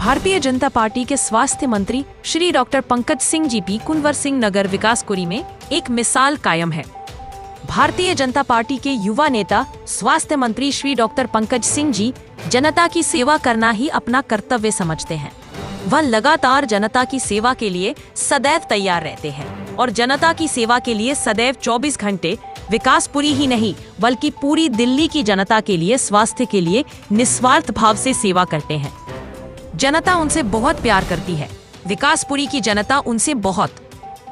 Bharatiya Janata party के स्वास्थ्य मंत्री श्री डॉक्टर पंकज सिंह जी पी कुंवर सिंह नगर विकासपुरी में एक मिसाल कायम है। भारतीय जनता पार्टी के युवा नेता स्वास्थ्य मंत्री श्री डॉक्टर पंकज सिंह जी जनता की सेवा करना ही अपना कर्तव्य समझते हैं। वह लगातार जनता की सेवा के लिए सदैव तैयार रहते हैं और जनता की सेवा के लिए सदैव 24 घंटे विकासपुरी ही नहीं बल्कि पूरी दिल्ली की जनता के लिए स्वास्थ्य के लिए निस्वार्थ भाव से सेवा करते हैं। जनता उनसे बहुत प्यार करती है। विकासपुरी की जनता उनसे बहुत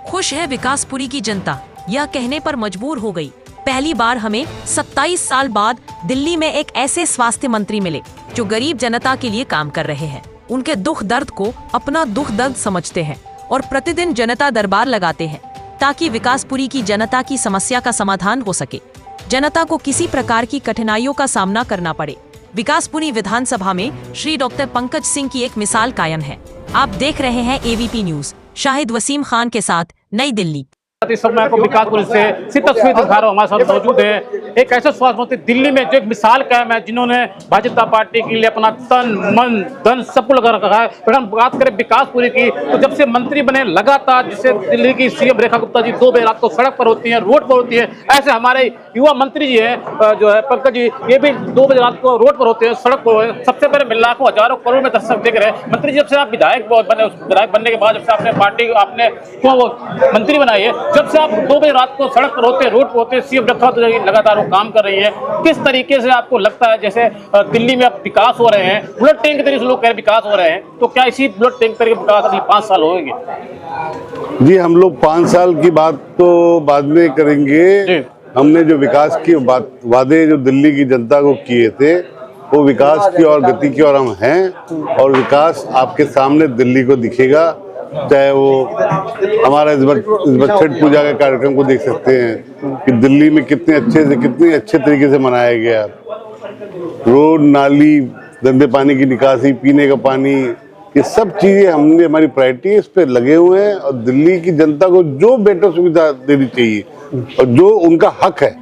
खुश है। विकासपुरी की जनता यह कहने पर मजबूर हो गई, पहली बार हमें 27 साल बाद दिल्ली में एक ऐसे स्वास्थ्य मंत्री मिले जो गरीब जनता के लिए काम कर रहे हैं, उनके दुख दर्द को अपना दुख दर्द समझते हैं और प्रतिदिन जनता दरबार लगाते हैं ताकि विकासपुरी की जनता की समस्या का समाधान हो सके, जनता को किसी प्रकार की कठिनाइयों का सामना करना पड़े। विकासपुरी विधानसभा में श्री डॉक्टर पंकज सिंह की एक मिसाल कायम है। आप देख रहे हैं एवीपी न्यूज। शाहिद वसीम खान के साथ, नई दिल्ली। इस समय को विकासपुरी से तस्वीर दिखा रहा हूं, हमारे साथ मौजूद है एक ऐसे स्वास्थ्य मंत्री दिल्ली में जो एक मिसाल कायम है, जिन्होंने भारतीय जनता पार्टी के लिए अपना तन मन धन सब कुछ लगा रखा है। अगर हम बात करें विकासपुरी की, तो जब से मंत्री बने लगातार, जिससे दिल्ली की सीएम रेखा गुप्ता जी 2 बजे रात को सड़क पर होती है, रोड पर होती है, ऐसे हमारे युवा मंत्री जी है जो है पंकज जी, ये भी 2 बजे रात को रोड पर होते हैं, सड़क पर। सबसे पहले लाखों हजारों करोड़ में दर्शक देख रहे हैं। मंत्री जी, जब से आप विधायक बनने के बाद, जब से आपने पार्टी आपने मंत्री बनाई है, जब से आप 2 बजे रात को सड़क पर होते हैं, रोड पर होते हैं, सीएम रखा लगातार वो काम कर रही है, किस तरीके से आपको लगता है जैसे दिल्ली में अब विकास हो रहे हैं, बुलेट ट्रेन के तरीके से लोग कह रहे विकास हो रहे हैं, तो क्या इसी बुलेट ट्रेन के तरीके विकास अगले 5 साल होंगे? जी, हम लोग 5 साल की बात तो बाद में करेंगे। हमने जो विकास की वादे जो दिल्ली की जनता को किए थे, वो विकास की और गति की और हम हैं, और विकास आपके सामने दिल्ली को दिखेगा। चाहे वो हमारा इस बार छठ पूजा के कार्यक्रम को देख सकते हैं कि दिल्ली में कितने अच्छे तरीके से मनाया गया। रोड, नाली, गंदे पानी की निकासी, पीने का पानी, ये सब चीजें हमने हमारी प्रायोरिटी इस पे लगे हुए हैं, और दिल्ली की जनता को जो बेटर सुविधा देनी चाहिए और जो उनका हक है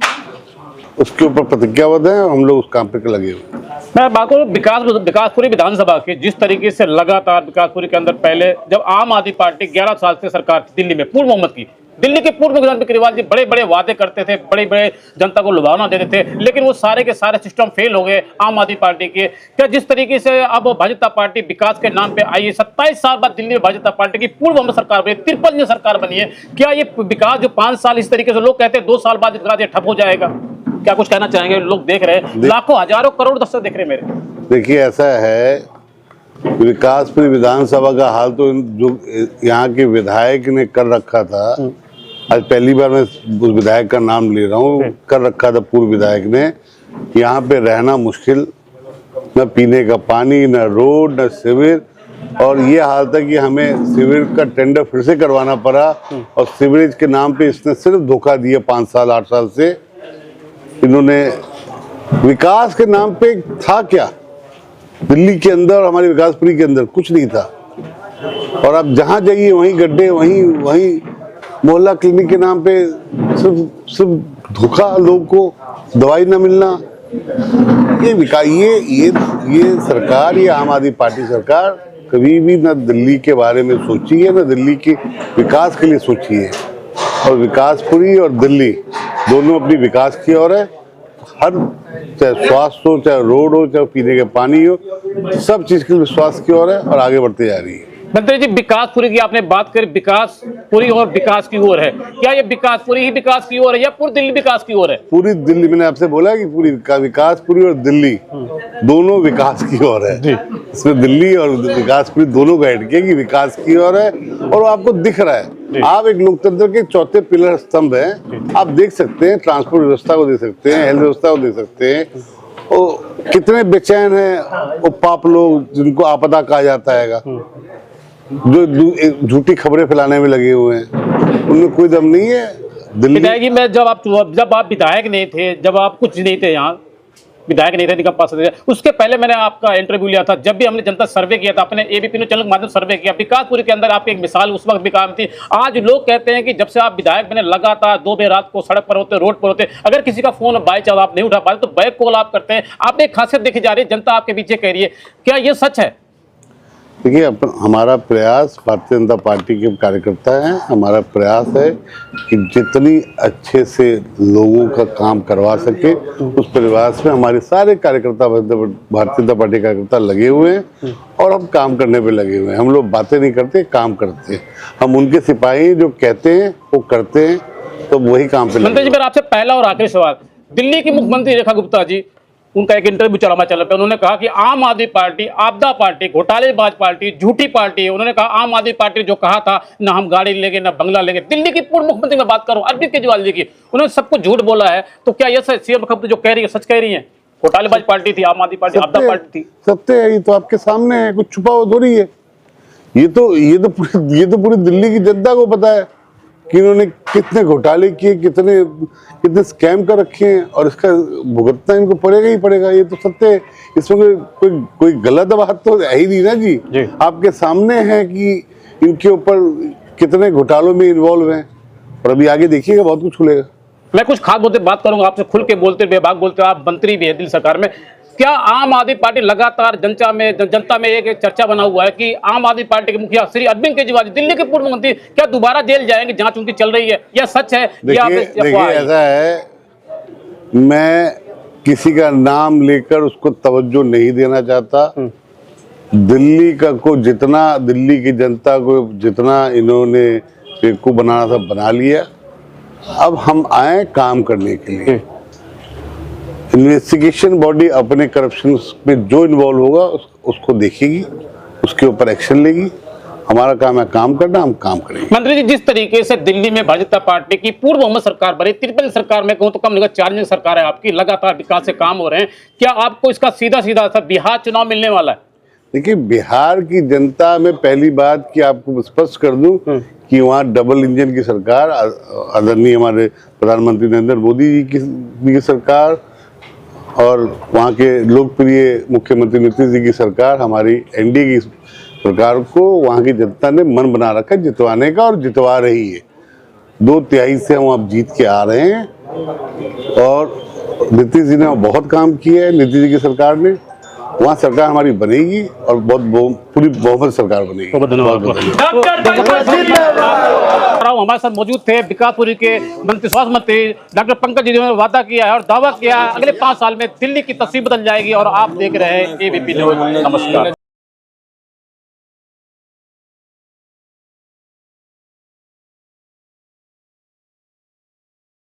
उसके ऊपर प्रतिज्ञाबद्ध है। हम लोग उस काम पे लगे हुए हैं। मैं बात करूँ विकासपुरी विधानसभा की, जिस तरीके से लगातार विकासपुरी के अंदर पहले जब आम आदमी पार्टी 11 साल से सरकार थी दिल्ली में, पूर्व बहुमत की, दिल्ली के पूर्व मुख्यमंत्री केजरीवाल जी बड़े बड़े वादे करते थे, बड़े बड़े जनता को लुभावना देते थे, लेकिन वो सारे के सारे सिस्टम फेल हो गए आम आदमी पार्टी के। क्या जिस तरीके से अब भारतीय जनता पार्टी विकास के नाम पे आई है, 27 साल बाद दिल्ली में भारतीय जनता पार्टी की पूर्व बहुमत सरकार बनी, 53 सरकार बनी है, क्या ये विकास जो 5 साल इस तरीके से लोग कहते हैं 2 साल बाद विकास ये ठप हो जाएगा? क्या कुछ कहना चाहेंगे? लोग देख रहे हैं, लाखों हजारों करोड़ दर्शक देख रहे हैं मेरे। देखिए, ऐसा है, विकासपुरी विधानसभा का हाल तो जो यहाँ के विधायक ने कर रखा था, आज पहली बार मैं उस विधायक का नाम ले रहा हूँ, कर रखा था पूर्व विधायक ने। यहाँ पे रहना मुश्किल, न पीने का पानी, न रोड, न सिविर, और ये हाल था कि हमें सिविर का टेंडर फिर से करवाना पड़ा, और सिवरेज के नाम पे इसने सिर्फ धोखा दिया 5 साल 8 साल से। इन्होंने विकास के नाम पे था क्या दिल्ली के अंदर, हमारे विकासपुरी के अंदर कुछ नहीं था, और अब जहाँ जाइए वहीं गड्ढे, वहीं मोहल्ला क्लिनिक के नाम पे सिर्फ धोखा, लोगों को दवाई न मिलना। ये विकास, ये सरकार, ये आम आदमी पार्टी सरकार कभी भी न दिल्ली के बारे में सोची है, न दिल्ली के विकास के लिए सोची है। और विकासपुरी और दिल्ली दोनों अपनी विकास की ओर है। हर, चाहे स्वास्थ्य हो, चाहे रोड हो, चाहे पीने का पानी हो, सब चीज के लिए विश्वास की ओर है और आगे बढ़ते जा रही है। मंत्री जी, विकासपुरी की आपने बात करी, विकासपुरी और विकास की ओर है, क्या ये विकासपुरी ही विकास की ओर है या पूरी दिल्ली विकास की ओर है? पूरी दिल्ली, मैंने आपसे बोला कि पूरी विकासपुरी और दिल्ली दोनों विकास की ओर है। इसमें दिल्ली और विकासपुरी दोनों का ऐड किया कि विकास की ओर है, और आपको दिख रहा है। आप एक लोकतंत्र के चौथे पिलर स्तंभ हैं। आप देख सकते हैं, ट्रांसपोर्ट व्यवस्था को देख सकते हैं, हेल्थ व्यवस्था को देख सकते हैं, और कितने बेचैन हैं वो पाप लोग जिनको आपदा कहा जाता है, जो झूठी खबरें फैलाने में लगे हुए हैं, उनमें कोई दम नहीं है। विधायक जी, मैं जब आप विधायक नहीं थे, जब आप कुछ नहीं थे, यहाँ विधायक नहीं थे, निगम पार्षद थे, उसके पहले मैंने आपका इंटरव्यू लिया था, जब भी हमने जनता सर्वे किया था, अपने एबीपी न्यूज़ चैनल के माध्यम से सर्वे किया, विकासपुरी के अंदर आपकी एक मिसाल उस वक्त भी काम थी। आज लोग कहते हैं कि जब से आप विधायक बने लगातार 2 बजे रात को सड़क पर होते, रोड पर होते, अगर किसी का फोन बाई चांस आप नहीं उठा पाते तो बैक कॉल आप करते हैं। आपने एक खासियत देखी जा रही है, जनता आपके पीछे कह रही है, क्या ये सच है? देखिए, हमारा प्रयास, भारतीय जनता पार्टी के कार्यकर्ता हैं, हमारा प्रयास है कि जितनी अच्छे से लोगों का काम करवा सके, उस प्रयास में हमारे सारे कार्यकर्ता, भारतीय जनता पार्टी के कार्यकर्ता लगे हुए हैं और हम काम करने पे लगे हुए हैं। हम लोग बातें नहीं करते, काम करते हैं। हम उनके सिपाही जो कहते हैं वो करते हैं, तो वही काम पे लगे। मंत्री जी, मेरा आपसे पहला और आखिरी सवाल, दिल्ली की मुख्यमंत्री रेखा गुप्ता जी, उनका एक इंटरव्यू चल रहा है, उन्होंने कहा कि आम आदमी पार्टी आपदा पार्टी, घोटालेबाज पार्टी, झूठी पार्टी है। उन्होंने कहा आम आदमी पार्टी जो कहा था ना हम गाड़ी लेंगे ना बंगला लेंगे। दिल्ली की पूर्व मुख्यमंत्री मैं बात करूं अरविंद केजरीवाल जी की, उन्होंने सब कुछ झूठ बोला है। तो क्या ये सीएम जो कह रही है सच कह रही है? घोटालेबाज पार्टी थी आम आदमी पार्टी, आपदा पार्टी थी। सत्य है, ये तो आपके सामने है, कुछ छुपा हुआ थोड़ी है। ये तो पूरी दिल्ली की जनता को पता है कि इन्होंने कितने घोटाले किए, कितने स्कैम कर रखे हैं, और इसका भुगतना इनको पड़ेगा ही पड़ेगा। ये तो सत्य है, इसमें कोई गलत बात तो है ही नहीं ना जी। आपके सामने है कि इनके ऊपर कितने घोटालों में इन्वॉल्व हैं, और अभी आगे देखिएगा बहुत कुछ खुलेगा। मैं कुछ खास बोलते बात करूंगा आपसे, खुल के बोलते, बेबाक बोलते, आप मंत्री भी है दिल्ली सरकार में। क्या आम आदमी पार्टी लगातार जनता में एक चर्चा बना हुआ है कि आम आदमी पार्टी के मुखिया श्री अरविंद केजरीवाल दिल्ली के पूर्व मंत्री क्या दोबारा जेल जाएंगे? जांच उनकी चल रही है, यह सच है? देखिए, ऐसा है, मैं किसी का नाम लेकर उसको तवज्जो नहीं देना चाहता। दिल्ली की जनता को जितना इन्होंने बेवकूफ बनाना था बना लिया। अब हम आए काम करने के लिए। इन्वेस्टिगेशन बॉडी अपने करप्शन में जो इन्वॉल्व होगा उसको देखेगी, उसके ऊपर एक्शन लेगी। हमारा काम है काम करना, हम काम करेंगे। मंत्री जी, जिस तरीके से दिल्ली में भारतीय जनता पार्टी की पूर्व बहुमत सरकार बनी, त्रिपल सरकार में कहूं तो कम नहीं, चार्जिंग सरकार है आपकी, लगातार विकास से काम हो रहे हैं, क्या आपको इसका सीधा असर बिहार चुनाव मिलने वाला है? देखिए, बिहार की जनता में पहली बात कि आपको स्पष्ट कर दूं कि वहाँ डबल इंजन की सरकार, आदरणीय हमारे प्रधानमंत्री नरेंद्र मोदी जी की सरकार और वहाँ के लोकप्रिय मुख्यमंत्री नीतीश जी की सरकार, हमारी एनडीए की सरकार को वहाँ की जनता ने मन बना रखा है जितवाने का, और जितवा रही है। 2/3 से हम अब जीत के आ रहे हैं, और नीतीश जी ने बहुत काम किया है। नीतीश जी की सरकार ने, वहाँ सरकार हमारी बनेगी और पूरी बहुमत सरकार बनेगी। हमारे साथ मौजूद थे विकासपुरी के स्वास्थ्य मंत्री डॉक्टर पंकज जी, ने वादा किया है और दावा किया है अगले 5 साल में दिल्ली की तस्वीर बदल जाएगी। और आप देख रहे हैं एबीपी न्यूज। नमस्कार।